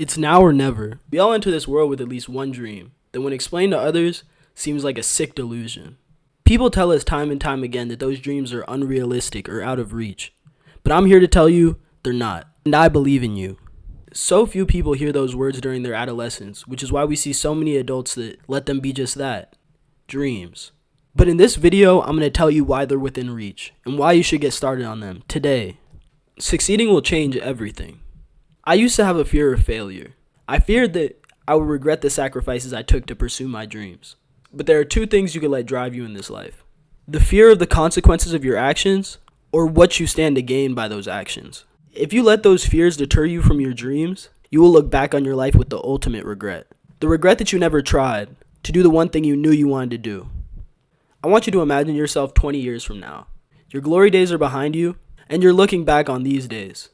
It's now or never. We all enter this world with at least one dream that, when explained to others, seems like a sick delusion. People tell us time and time again that those dreams are unrealistic or out of reach. But I'm here to tell you they're not, and I believe in you. So few people hear those words during their adolescence, which is why we see so many adults that let them be just that, dreams. But in this video, I'm going to tell you why they're within reach and why you should get started on them today. Succeeding will change everything. I used to have a fear of failure. I feared that I would regret the sacrifices I took to pursue my dreams. But there are two things you can let drive you in this life: the fear of the consequences of your actions, or what you stand to gain by those actions. If you let those fears deter you from your dreams, you will look back on your life with the ultimate regret. The regret that you never tried to do the one thing you knew you wanted to do. I want you to imagine yourself 20 years from now. Your glory days are behind you, and you're looking back on these days.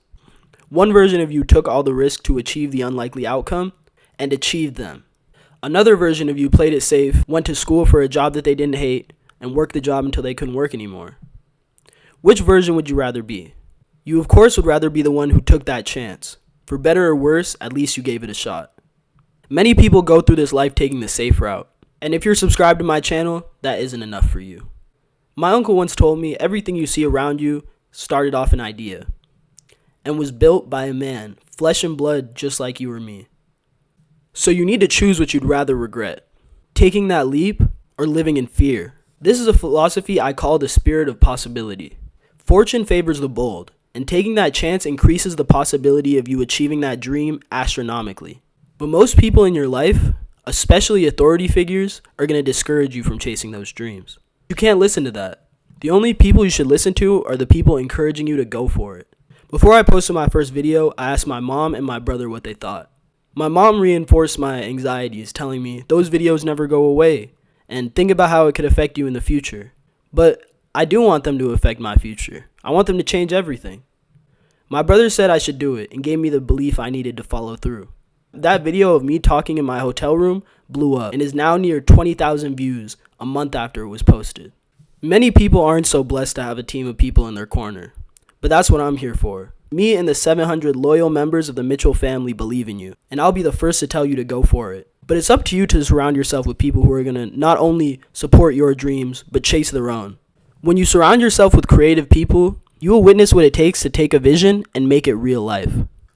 One version of you took all the risk to achieve the unlikely outcome and achieved them. Another version of you played it safe, went to school for a job that they didn't hate, and worked the job until they couldn't work anymore. Which version would you rather be? You, of course, would rather be the one who took that chance. For better or worse, at least you gave it a shot. Many people go through this life taking the safe route. And if you're subscribed to my channel, that isn't enough for you. My uncle once told me everything you see around you started off an idea and was built by a man, flesh and blood, just like you or me. So you need to choose what you'd rather regret: taking that leap or living in fear. This is a philosophy I call the spirit of possibility. Fortune favors the bold, and taking that chance increases the possibility of you achieving that dream astronomically. But most people in your life, especially authority figures, are going to discourage you from chasing those dreams. You can't listen to that. The only people you should listen to are the people encouraging you to go for it. Before I posted my first video, I asked my mom and my brother what they thought. My mom reinforced my anxieties, telling me those videos never go away, and think about how it could affect you in the future. But I do want them to affect my future. I want them to change everything. My brother said I should do it and gave me the belief I needed to follow through. That video of me talking in my hotel room blew up and is now near 20,000 views a month after it was posted. Many people aren't so blessed to have a team of people in their corner, but that's what I'm here for. Me and the 700 loyal members of the Mitchell family believe in you, and I'll be the first to tell you to go for it. But it's up to you to surround yourself with people who are going to not only support your dreams, but chase their own. When you surround yourself with creative people, you will witness what it takes to take a vision and make it real life.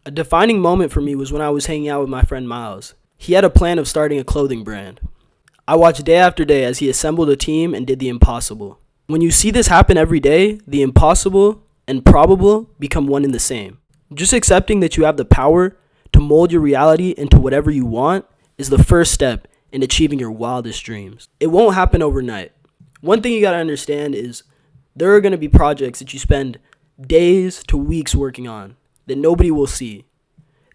A defining moment for me was when I was hanging out with my friend Miles. He had a plan of starting a clothing brand. I watched day after day as he assembled a team and did the impossible. When you see this happen every day, the impossible and probable become one and the same. Just accepting that you have the power to mold your reality into whatever you want is the first step in achieving your wildest dreams. It won't happen overnight. One thing you gotta understand is there are gonna be projects that you spend days to weeks working on that nobody will see,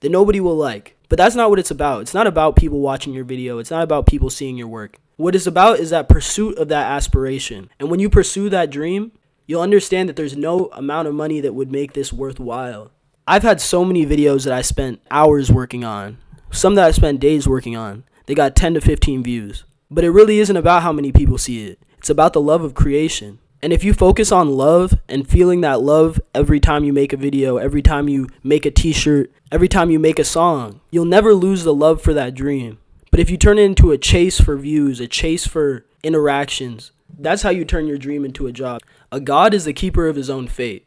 that nobody will like. But that's not what it's about. It's not about people watching your video. It's not about people seeing your work. What it's about is that pursuit of that aspiration. And when you pursue that dream, you'll understand that there's no amount of money that would make this worthwhile. I've had so many videos that I spent hours working on, some that I spent days working on. They got 10 to 15 views. But it really isn't about how many people see it. It's about the love of creation. And if you focus on love and feeling that love every time you make a video, every time you make a t-shirt, every time you make a song, you'll never lose the love for that dream. But if you turn it into a chase for views, a chase for interactions, that's how you turn your dream into a job. A god is the keeper of his own fate.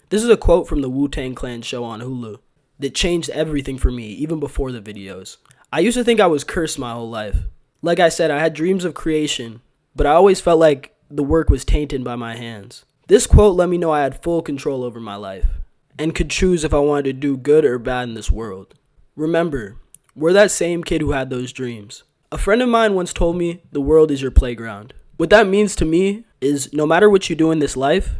This is a quote from the Wu-Tang Clan show on Hulu that changed everything for me, even before the videos. I used to think I was cursed my whole life. Like I said, I had dreams of creation, but I always felt like the work was tainted by my hands. This quote let me know I had full control over my life and could choose if I wanted to do good or bad in this world. Remember, we're that same kid who had those dreams. A friend of mine once told me the world is your playground. What that means to me is no matter what you do in this life,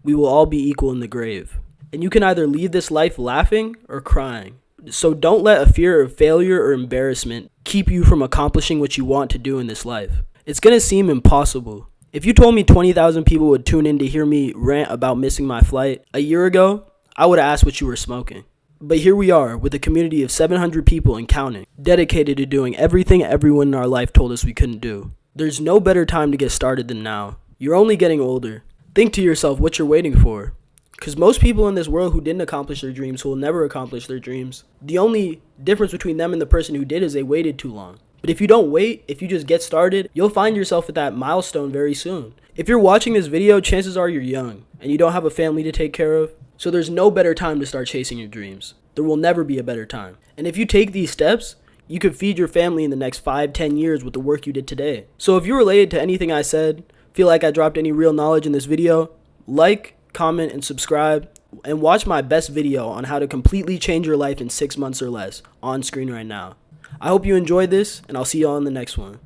we will all be equal in the grave. And you can either leave this life laughing or crying. So don't let a fear of failure or embarrassment keep you from accomplishing what you want to do in this life. It's going to seem impossible. If you told me 20,000 people would tune in to hear me rant about missing my flight a year ago, I would have asked what you were smoking. But here we are with a community of 700 people and counting, dedicated to doing everything everyone in our life told us we couldn't do. There's no better time to get started than now. You're only getting older. Think to yourself what you're waiting for. Because most people in this world who didn't accomplish their dreams, who will never accomplish their dreams, the only difference between them and the person who did is they waited too long. But if you don't wait, if you just get started, you'll find yourself at that milestone very soon. If you're watching this video, chances are you're young and you don't have a family to take care of. So there's no better time to start chasing your dreams. There will never be a better time. And if you take these steps, you could feed your family in the next 5-10 years with the work you did today. So if you related to anything I said, feel like I dropped any real knowledge in this video, like, comment, and subscribe, and watch my best video on how to completely change your life in 6 months or less on screen right now. I hope you enjoyed this, and I'll see y'all in the next one.